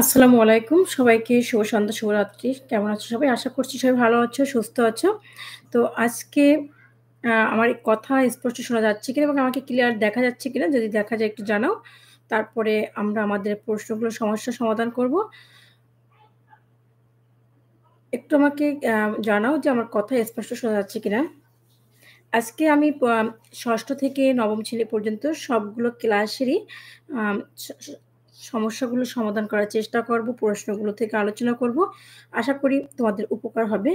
আসসালামু আলাইকুম। সবাইকে শুভ সন্ধ্যা, শুভরাত্রি। কেমন আছো সবাই? আশা করছি সবাই ভালো আছো, সুস্থ আছো। তো আজকে আমার এই কথা স্পষ্ট শোনা যাচ্ছে কিনা এবং আমাকে ক্লিয়ার দেখা যাচ্ছে কিনা? যদি দেখা যায় একটু জানাও। তারপরে আমরা আমাদের প্রশ্নগুলো সমস্যার সমাধান করব। একটু আমাকে জানাও যে আমার কথা স্পষ্ট শোনা যাচ্ছে কিনা? আজকে আমি ৬ষ্ঠ থেকে ৯ম শ্রেণী পর্যন্ত সবগুলো ক্লাসেরই আম স স সমস্যাগুলো সমাধান করার চেষ্টা করব। প্রশ্নগুলো থেকে আলোচনা করব। আশা করি তোমাদের উপকার হবে।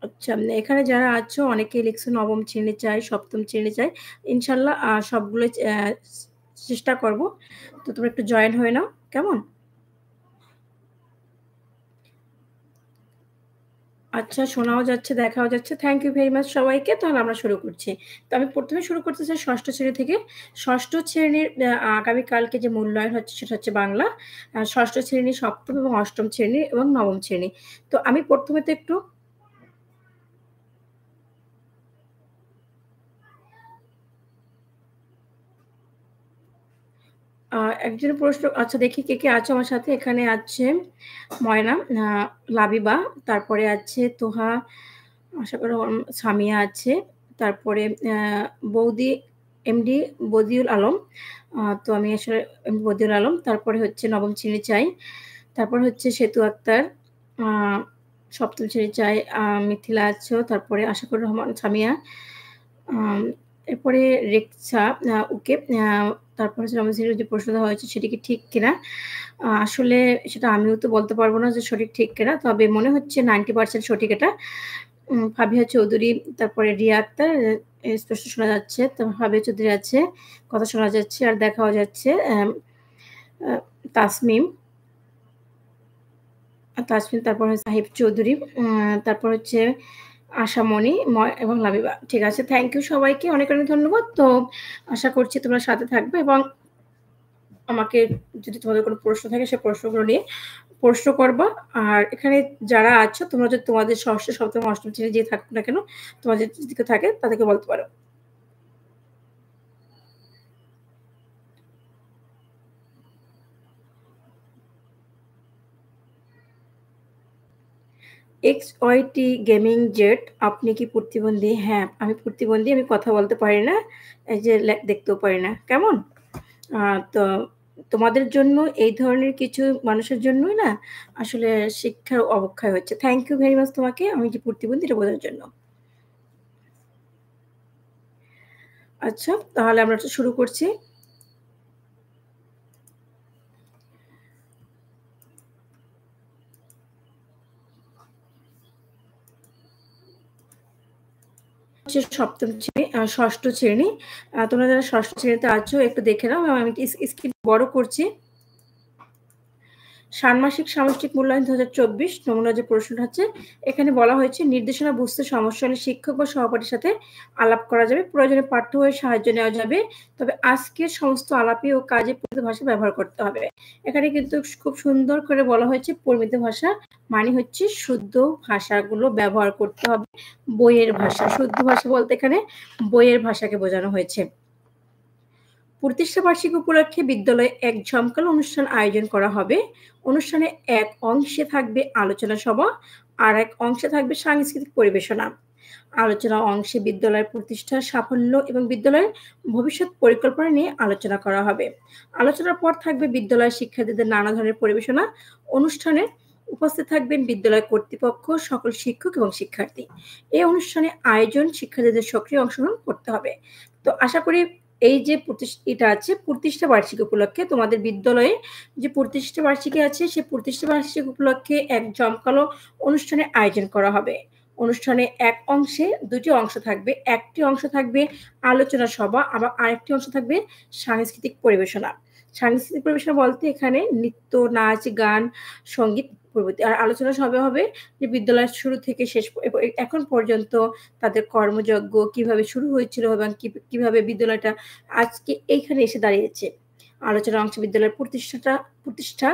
আচ্ছা, এখানে যারা আছো অনেকেই লিখছো ৯ম শ্রেণী চাই, ৭ম শ্রেণী চাই। ইনশাআল্লাহ সবগুলোই চেষ্টা করব। তো তোমরা একটু জয়েন হয়ে নাও। কেমন? আচ্ছা, শোনাও যাচ্ছে, দেখাও যাচ্ছে। থ্যাংক ইউ ভেরি মাচ সবাইকে। তাহলে আমরা শুরু করছি। তো আমি ১ম এ শুরু করতে চাই ৬ষ্ঠ শ্রেণী থেকে। ৬ষ্ঠ শ্রেণীর আগামীকালকে যে মূল্যায়ন হচ্ছে সেটা হচ্ছে বাংলা। ৬ষ্ঠ শ্রেণী, ৭ম এবং ৮ম শ্রেণী এবং ৯ম শ্রেণী। তো আমি ১ম এ তো একটু আ একজনের প্রশ্ন আচ্ছা দেখি কে আছো আমার সাথে? এখানে আছে ময়না, লাবিবা, তারপরে আছে তোহা, আশা করি সামিয়া আছে। তারপরে বৌদি এমডি বদিউল আলম। তো আমি আসলে বদিউল আলম। তারপরে হচ্ছে ৯ম শ্রেণী চাই। তারপরে হচ্ছে সেতু আক্তার, আ ৭ম শ্রেণী চাই, মিথিলা আছো। তারপরে আশাকুর রহমান সামিয়া। আম এরপরে রেক্সা ওকে। তারপর হচ্ছে ৯ম শ্রেণীর যে প্রশ্ন দেওয়া হয়েছে সেটি কি ঠিক কিনা? আসলে সেটা আমিও তো বলতে পারব না যে সঠিক ঠিক কিনা। তবে মনে হচ্ছে 90% সঠিক এটা। ফাবিহা চৌধুরী, তারপরে রিয়া আক্তার স্পষ্ট শোনা যাচ্ছে। তো ফাবিহা চৌধুরী আছে, কথা শোনা যাচ্ছে আর দেখাও যাচ্ছে। আ তাসমিম, তারপর হচ্ছে সাহিব চৌধুরী, তারপর হচ্ছে আশামণি এবং লাবিবা। ঠিক আছে, থ্যাংক ইউ সবাইকে। অনেক, অনেক ধন্যবাদ। তো আশা করছি তোমরা সাথে থাকবে এবং আমাকে যদি তোমাদের কোনো প্রশ্ন থাকে সে প্রশ্নগুলো নিয়ে প্রশ্ন করবা। আর এখানে যারা আছো তোমরা যদি তোমাদের ৬ষ্ঠ, ৭ম, ৮ম শ্রেণী যে থাকুক না কেন, তোমাদের যদি কেউ থাকে তাদেরকে বলতে পারো। XYT গেমিং জেট, আপনি কি প্রতিবন্ধী? হ্যাঁ, আমি প্রতিবন্ধী। আমি কথা বলতে পারি না। এই যে দেখতেও পারি না। কেমন? আ তো তোমাদের জন্য এই ধরনের কিছু মানুষের জন্যই না আসলে শিক্ষার অবক্ষয় হচ্ছে। থ্যাংক ইউ ভেরি মাচ তোমাকে আমি যে প্রতিবন্ধী এটা বোঝার জন্য। আচ্ছা, তাহলে আমরা শুরু করছি। হচ্ছে ৭ম শ্রেণী, ৬ষ্ঠ শ্রেণী। তোমরা যারা ৬ষ্ঠ শ্রেণীতে আছো একটু দেখে নাও। আমি স্ক্রিন বড় করছি। ষান্মাসিক সামষ্টিক মূল্যায়ন ২০২৪ নমুনা যে প্রশ্নটা হচ্ছে, এখানে বলা হয়েছে নির্দেশনা বুঝতে সমস্যা হলে শিক্ষক বা সহপাঠীর সাথে আলাপ করা যাবে। প্রয়োজনে পাঠ্য বইয়ের সাহায্য নেওয়া যাবে। তবে আজকের সমস্ত আলাপি ও কাজে পরিমিত ভাষা ব্যবহার করতে হবে। এখানে কিন্তু খুব সুন্দর করে বলা হয়েছে পরিমিত ভাষা মানে হচ্ছে শুদ্ধ ভাষাগুলো ব্যবহার করতে হবে। বইয়ের ভাষা, শুদ্ধ ভাষা বলতে এখানে বইয়ের ভাষাকে বোঝানো হয়েছে। প্রতিষ্ঠা বার্ষিকী উপলক্ষে বিদ্যালয়ে এক জমকালো অনুষ্ঠান আয়োজন করা হবে। অনুষ্ঠানে এক অংশে থাকবে আলোচনা সভা, আর এক অংশে থাকবে সাংস্কৃতিক পরিবেশনা। আলোচনা অংশে বিদ্যালয়ের প্রতিষ্ঠার সাফল্য এবং বিদ্যালয়ের ভবিষ্যৎ পরিকল্পনা নিয়ে আলোচনা করা হবে। আলোচনার পর থাকবে বিদ্যালয়ের শিক্ষার্থীদের নানা ধরনের পরিবেশনা। অনুষ্ঠানে উপস্থিত থাকবেন বিদ্যালয় কর্তৃপক্ষ, সকল শিক্ষক এবং শিক্ষার্থী। এই অনুষ্ঠানে আয়োজন শিক্ষার্থীদের সক্রিয় অংশগ্রহণ করতে হবে। তো আশা করি এই যে এটা আছে প্রতিষ্ঠা বার্ষিকী উপলক্ষে তোমাদের বিদ্যালয়ে যে প্রতিষ্ঠা বার্ষিকী আছে, সেই প্রতিষ্ঠা বার্ষিকী উপলক্ষে এক জমকালো অনুষ্ঠানের আয়োজন করা হবে। অনুষ্ঠানে এক অংশে ২ টি অংশ থাকবে। একটি অংশ থাকবে আলোচনা সভা, আবার আরেকটি অংশ থাকবে সাংস্কৃতিক পরিবেশনা। সাংস্কৃতিক পরিবেশনা বলতে এখানে নৃত্য, নাচ, গান, সঙ্গীত প্রভৃতি। আর আলোচনা সভা হবে যে বিদ্যালয়ের শুরু থেকে শেষ এখন পর্যন্ত তাদের কর্মযজ্ঞ কিভাবে শুরু হয়েছিল এবং কিভাবে বিদ্যালয়টা আজকে এইখানে এসে দাঁড়িয়েছে। আলোচনা অংশে বিদ্যালয়ের প্রতিষ্ঠা,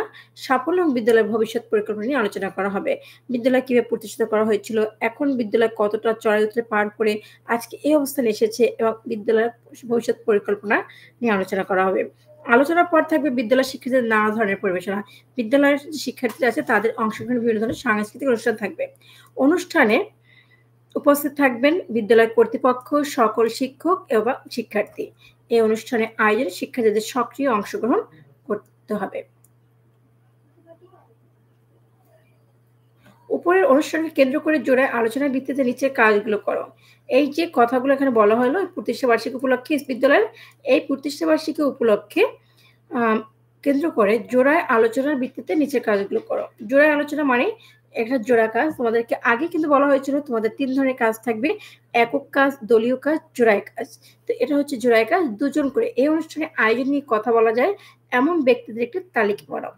সাফল্য এবং বিদ্যালয়ের ভবিষ্যৎ পরিকল্পনা নিয়ে আলোচনা করা হবে। বিদ্যালয় কিভাবে প্রতিষ্ঠিত করা হয়েছিল, এখন বিদ্যালয় কতটা চড়াই-উতরাই পার করে আজকে এই অবস্থানে এসেছে এবং বিদ্যালয়ের ভবিষ্যৎ পরিকল্পনা নিয়ে আলোচনা করা হবে। আলোচনার পর থাকবে বিদ্যালয়ের শিক্ষার্থীদের নানা ধরনের পরিবেশনা। বিদ্যালয়ের যে শিক্ষার্থীরা আছে তাদের অংশগ্রহণে বিভিন্ন ধরনের সাংস্কৃতিক অনুষ্ঠান থাকবে। অনুষ্ঠানে উপস্থিত থাকবেন বিদ্যালয় কর্তৃপক্ষ, সকল শিক্ষক এবং শিক্ষার্থী। এই অনুষ্ঠানে আয়োজনে শিক্ষার্থীদের সক্রিয় অংশগ্রহণ করতে হবে। উপরের অনুষ্ঠানকে কেন্দ্র করে জোড়ায় আলোচনার ভিত্তিতে নিচের কাজগুলো করো। এই যে কথাগুলো এখানে বলা হলো প্রতিষ্ঠা বার্ষিকী উপলক্ষে বিদ্যালয়ের এই প্রতিষ্ঠা বার্ষিকী উপলক্ষে কেন্দ্র করে জোড়ায় আলোচনার ভিত্তিতে নিচের কাজগুলো করো। জোড়ায় আলোচনা মানে একটা জোড়া কাজ। তোমাদেরকে আগে কিন্তু বলা হয়েছিল তোমাদের ৩ ধরনের কাজ থাকবে। একক কাজ, দলীয় কাজ, জোড়ায় কাজ। তো এটা হচ্ছে জোড়ায় কাজ ২ জন করে। এই অনুষ্ঠানে আয়োজন নিয়ে কথা বলা যায় এমন ব্যক্তিদের একটি তালিকা বানাও।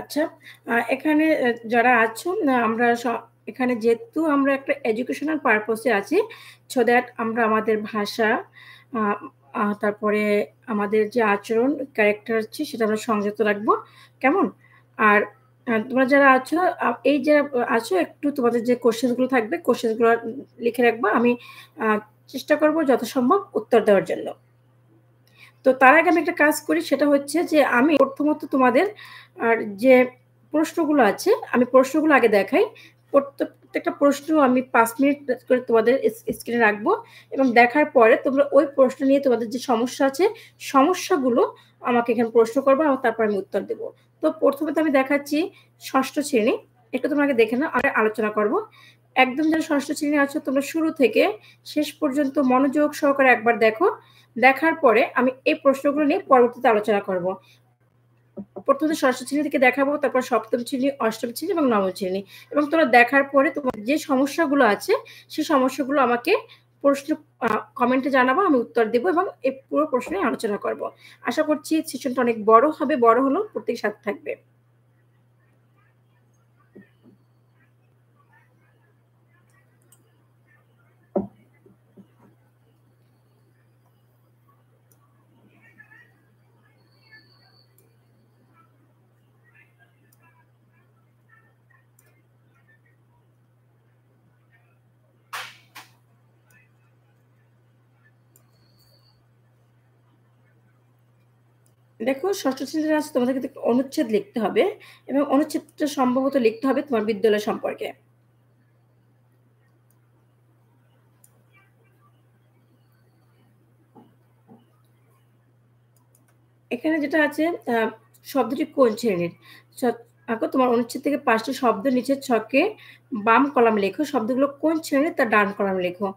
আচ্ছা, এখানে যারা আছো আমরা এখানে যেহেতু আমরা একটা এডুকেশনাল পারপোজ এ আছি, সো দ্যাট আমরা আমাদের ভাষা আ তারপরে আমাদের যে আচরণ, ক্যারেক্টার আছে সেটা আমরা সংযত রাখবো। কেমন? আর তোমরা যারা আছো এই যে আছো একটু তোমাদের যে কোয়েশ্চেন গুলো থাকবে কোয়েশ্চেন গুলো লিখে রাখবা। আমি আ চেষ্টা করব যথাসম্ভব উত্তর দেওয়ার জন্য। তো তার আগে আমি একটা কাজ করি সেটা হচ্ছে যে আমি প্রথমত তোমাদের যে প্রশ্নগুলো আছে আমি প্রশ্নগুলো আগে দেখাই। প্রত্যেকটা প্রশ্ন আমি ৫ মিনিট করে তোমাদের স্ক্রিনে রাখবো এবং দেখার পরে তোমরা ওই প্রশ্ন নিয়ে তোমাদের যে সমস্যা আছে সমস্যাগুলো আমাকে এখানে প্রশ্ন করবা এবং তারপর আমি উত্তর দেব। তো প্রথমে তো আমি দেখাচ্ছি ৬ষ্ঠ শ্রেণী। একটু তোমরা আগে দেখে নাও আর আলোচনা করব। একদম যারা ৬ষ্ঠ শ্রেণী আছো তোমরা শুরু থেকে শেষ পর্যন্ত মনোযোগ সহকারে একবার দেখো। দেখার পরে আমি এই প্রশ্নগুলো নিয়ে পরবর্তীতে আলোচনা করব। প্রথমত ৬ষ্ঠ শ্রেণী থেকে দেখাবো, তারপর ৭ম শ্রেণী, ৮ম শ্রেণী এবং ৯ম শ্রেণী। এবং তোমরা দেখার পরে তোমার যে সমস্যাগুলো আছে সেই সমস্যাগুলো আমাকে প্রশ্ন কমেন্টে জানাবো, আমি উত্তর দেব এবং এই পুরো প্রশ্ন নিয়ে আলোচনা করব। আশা করছি সেশনটা অনেক বড় হবে, বড় হলেও প্রত্যেকের সাথে থাকবে। দেখো ৬ষ্ঠ শ্রেণীতে আছে তোমাদের কিন্তু অনুচ্ছেদ লিখতে হবে এবং অনুচ্ছেদটা সম্ভবত লিখতে হবে তোমার বিদ্যালয় সম্পর্কে। এখানে যেটা আছে শব্দটি কোন শ্রেণীর? আঁকো তোমার অনুচ্ছেদ থেকে ৫ টি শব্দ নিচের ছকে বাম কলামে লেখো। শব্দগুলো কোন শ্রেণীর তার ডান কলামে লেখো।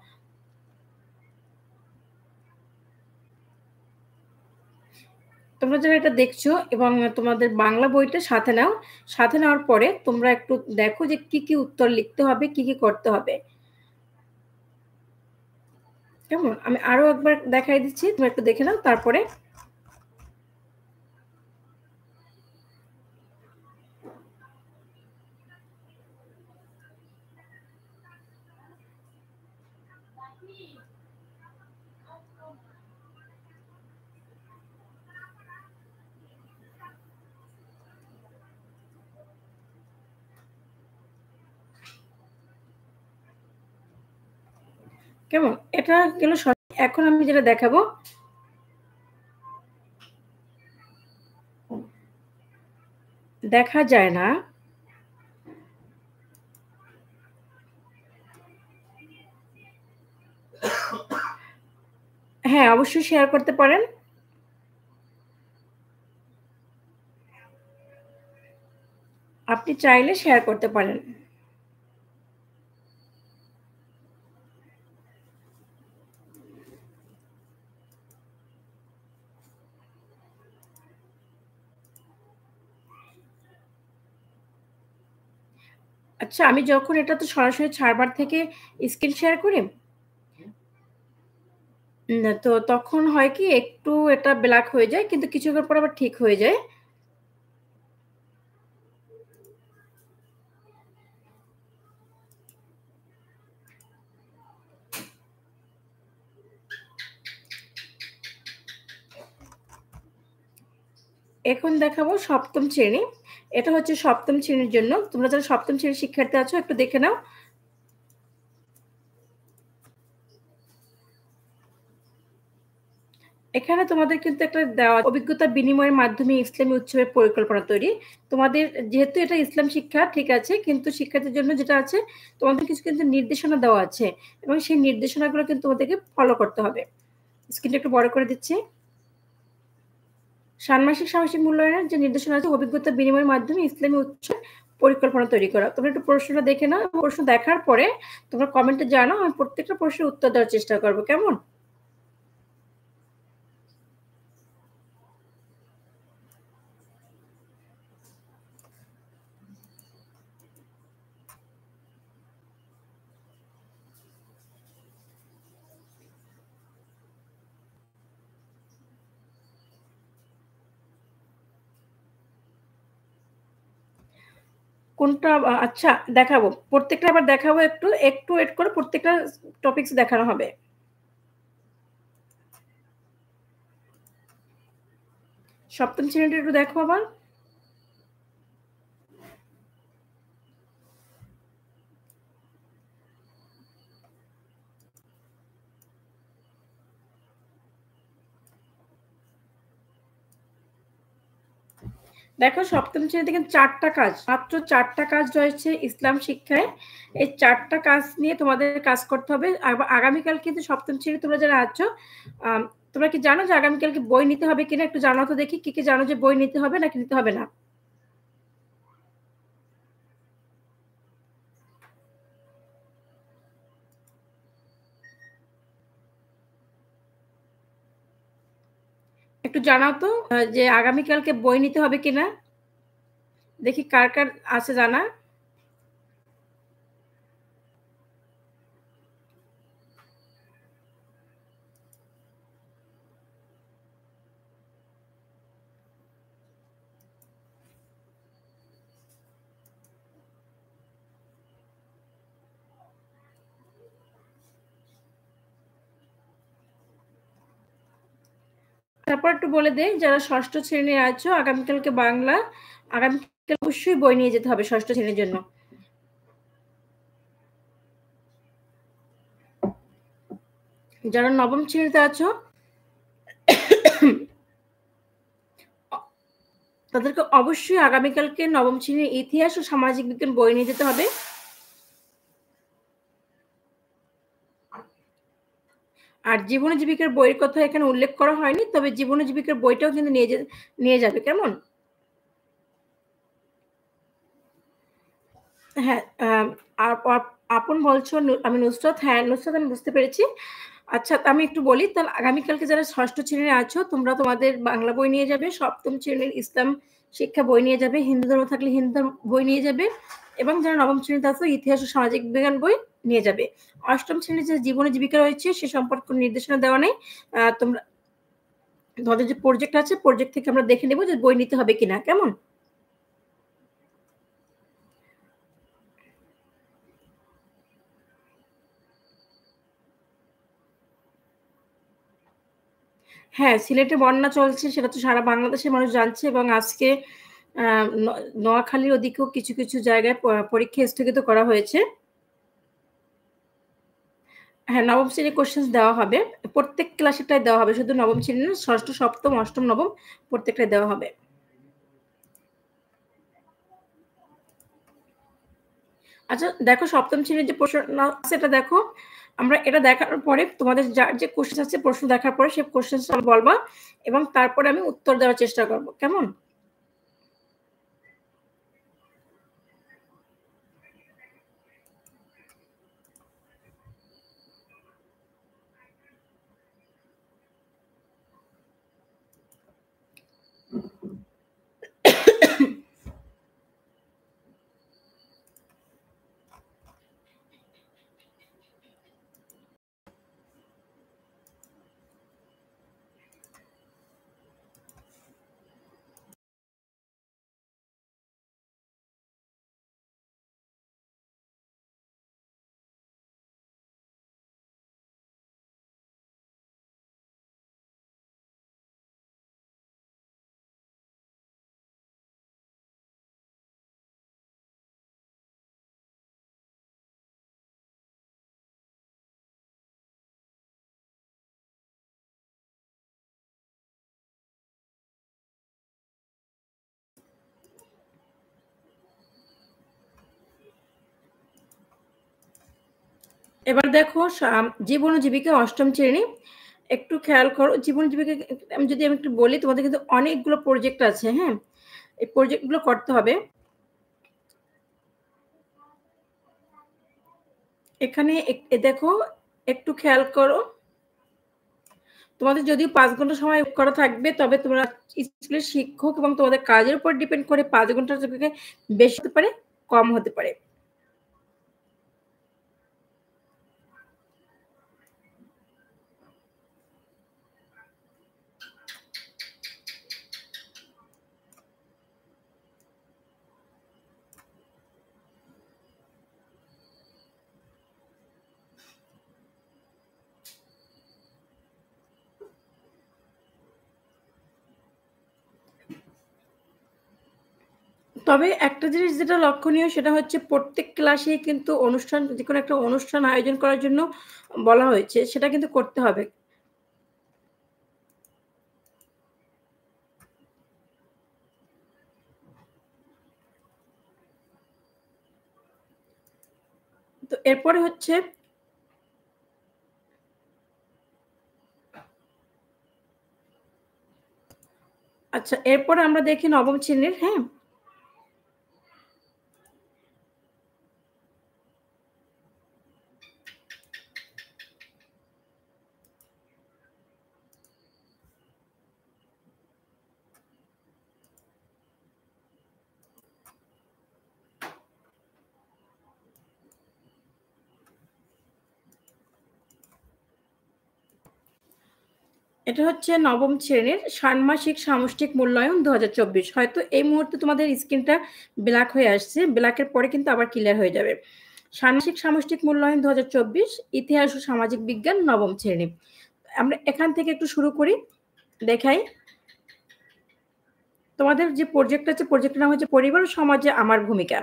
তোমরা যারা এটা দেখছো এবং তোমাদের বাংলা বইটা সাথে নাও। সাথে নেওয়ার পরে তোমরা একটু দেখো যে কি উত্তর লিখতে হবে, কি করতে হবে। কেমন? আমি আরো একবার দেখাই দিচ্ছি। তোমরা একটু দেখে নাও তারপরে কেমন? এটা গেল এখন আমি যেটা দেখাবো দেখা যায় না। হ্যাঁ, অবশ্যই শেয়ার করতে পারেন। আপনি চাইলে শেয়ার করতে পারেন। আচ্ছা, আমি যখন এটা তো সরাসরি ছাড়বার থেকে স্ক্রিন শেয়ার করি। না তো তখন হয় কি একটু এটা ব্ল্যাক হয়ে যায় কিন্তু কিছুক্ষণ পর আবার ঠিক হয়ে যায়। এখন দেখাবো ৭ম শ্রেণী। এটা হচ্ছে ৭ম শ্রেণীর জন্য। তোমরা যারা ৭ম শ্রেণীর শিক্ষার্থী আছো একটু দেখে নাও। এখানে তোমাদের কিন্তু একটা দেওয়া অভিজ্ঞতা বিনিময়ের মাধ্যমে ইসলামী উৎসবের পরিকল্পনা তৈরি। তোমাদের যেহেতু এটা ইসলাম শিক্ষা ঠিক আছে, কিন্তু শিক্ষার্থীর জন্য যেটা আছে তোমাদের কিছু কিন্তু নির্দেশনা দেওয়া আছে এবং সেই নির্দেশনাগুলো কিন্তু তোমাদেরকে ফলো করতে হবে। স্ক্রিনটা একটু বড় করে দিচ্ছি। ষান্মাসিক সামাজিক মূল্যায়নের যে নির্দেশনা আছে অভিজ্ঞতা বিনিময়ের মাধ্যমে ইসলামী উৎসব পরিকল্পনা তৈরি করা। তোমরা একটু প্রশ্নটা দেখে নাও। প্রশ্ন দেখার পরে তোমরা কমেন্টে জানাও। আমি প্রত্যেকটা প্রশ্নের উত্তর দেওয়ার চেষ্টা করব। কেমন? কোনটা আচ্ছা দেখাবো। প্রত্যেকটা আবার দেখাবো একটু ওয়েট করো প্রত্যেকটা টপিকস দেখানো হবে। ৭ম শ্রেণীটা একটু দেখো আবার। দেখো ৭ম শ্রেণীতে কিন্তু ৪ টা কাজ, মাত্র ৪ টা কাজ রয়েছে ইসলাম শিক্ষায়। এই ৪ টা কাজ নিয়ে তোমাদের কাজ করতে হবে। আগামীকাল কিন্তু ৭ম শ্রেণী তোমরা যারা আছো, আম তোমরা কি জানো যে আগামীকালকে বই নিতে হবে কিনা? একটু জানাও তো দেখি। কি জানো যে বই নিতে হবে নাকি নিতে হবে না? একটু জানাও তো যে আগামীকালকে বই নিতে হবে কিনা? দেখি কার আছে জানা? তারপর একটু বলে দেই যারা ৬ষ্ঠ শ্রেণীর আছো আগামীকালকে বাংলা, আগামীকাল অবশ্যই বই নিয়ে যেতে হবে ৬ষ্ঠ শ্রেণীর জন্য। যারা ৯ম শ্রেণীতে আছো তাদেরকে অবশ্যই আগামীকালকে ৯ম শ্রেণীর ইতিহাস ও সামাজিক বিজ্ঞান বই নিয়ে যেতে হবে। আর জীবন ও জীবিকার বইয়ের কথা এখানে উল্লেখ করা হয়নি। তবে জীবন ও জীবিকার বইটাও কিন্তু নিয়ে যাবে। কেমন? হ্যাঁ, আপন বলছো আমি নুসরাত। হ্যাঁ, নুসরাত আমি বুঝতে পেরেছি। আচ্ছা আমি একটু বলি তাহলে আগামীকালকে যারা ৬ষ্ঠ শ্রেণীর আছো তোমরা তোমাদের বাংলা বই নিয়ে যাবে, ৭ম শ্রেণীর ইসলাম শিক্ষা বই নিয়ে যাবে, হিন্দু ধর্ম থাকলে হিন্দু ধর্ম বই নিয়ে যাবে এবং যারা ৯ম শ্রেণীতে আছো ইতিহাস ও সামাজিক বিজ্ঞান বই নিয়ে যাবে। ৮ম শ্রেণীর যে জীবন ও জীবিকা রয়েছে সে সম্পর্কে কোনো নির্দেশনা দেওয়া নেই। তোমরা তোমাদের যে প্রজেক্ট আছে প্রজেক্ট থেকে আমরা দেখে নেব যে বই নিতে হবে কিনা। কেমন? হ্যাঁ, সিলেটে বন্যা চলছে সেটা তো সারা বাংলাদেশের মানুষ জানছে এবং আজকে আ ন নোয়াখালীর ওদিকেও কিছু জায়গায় পরীক্ষা স্থগিত করা হয়েছে। হ্যাঁ, ৯ম শ্রেণীর কোয়েশ্চেনস দেওয়া হবে। প্রত্যেক ক্লাসেরটাই দেওয়া হবে। শুধু ৯ম শ্রেণীর না, ৬ষ্ঠ, ৭ম, ৮ম, ৯ম প্রত্যেকটাই দেওয়া হবে। আচ্ছা দেখো ৭ম শ্রেণীর যে প্রশ্ন আছে এটা দেখো। আমরা এটা দেখার পরে তোমাদের যার যে কোয়েশ্চেন আছে প্রশ্ন দেখার পরে সেই কোয়েশ্চেনস বলবা এবং তারপরে আমি উত্তর দেওয়ার চেষ্টা করব। কেমন? এবার দেখো জীবন ও জীবিকা ৮ম শ্রেণী। একটু খেয়াল করো জীবন ও জীবিকা আমি একটু বলি তোমাদের কিন্তু অনেকগুলো প্রজেক্ট আছে, হ্যাঁ? এই প্রজেক্ট গুলো করতে হবে। এখানে দেখো একটু খেয়াল করো। তোমাদের যদিও ৫ ঘন্টা সময় করা থাকবে তবে তোমরা স্কুলের শিক্ষক এবং তোমাদের কাজের উপর ডিপেন্ড করে ৫ ঘন্টা থেকে বেশি হতে পারে, কম হতে পারে। তবে একটা জিনিস যেটা লক্ষণীয় সেটা হচ্ছে প্রত্যেক ক্লাসেই কিন্তু যেকোনো একটা অনুষ্ঠান আয়োজন করার জন্য বলা হয়েছে। সেটা কিন্তু করতে হবে। তো এরপরে হচ্ছে আচ্ছা এরপরে আমরা দেখি ৯ম শ্রেণীর, হ্যাঁ? এটা হচ্ছে ৯ম শ্রেণীর ষান্মাসিক সামষ্টিক মূল্যায়ন ২০২৪। হয়তো এই মুহূর্তে তোমাদের স্ক্রিনটা ব্ল্যাক হয়ে আসছে। ব্ল্যাকের পরে কিন্তু আবার ক্লিয়ার হয়ে যাবে। ষান্মাসিক সামষ্টিক মূল্যায়ন ২০২৪ ইতিহাস ও সামাজিক বিজ্ঞান ৯ম শ্রেণী। আমরা এখান থেকে একটু শুরু করি। দেখাই। তোমাদের যে প্রজেক্ট আছে প্রজেক্টের নাম হচ্ছে পরিবার ও সমাজে আমার ভূমিকা।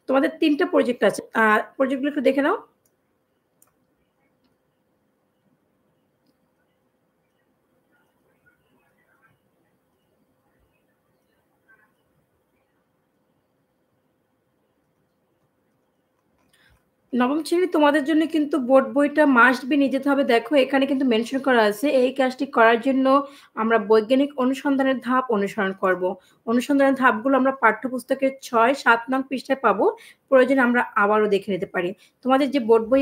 তোমাদের ৩ টা প্রজেক্ট আছে। প্রজেক্টগুলো একটু দেখে নাও। নবম শ্রেণীর তোমাদের জন্য কিন্তু বোর্ড বইটা মাস্ট বি নিয়ে যেতে হবে। দেখো এখানে কিন্তু মেনশন করা আছে এই কাজটি করার জন্য আমরা বৈজ্ঞানিক অনুসন্ধানের ধাপ অনুসরণ করব। অনুসন্ধানের ধাপগুলো আমরা পাঠ্যপুস্তকের ৬, ৭ নং পৃষ্ঠায় পাবো। প্রয়োজনে আমরা আবারও দেখে নিতে পারি। তোমাদের যে বোর্ড বই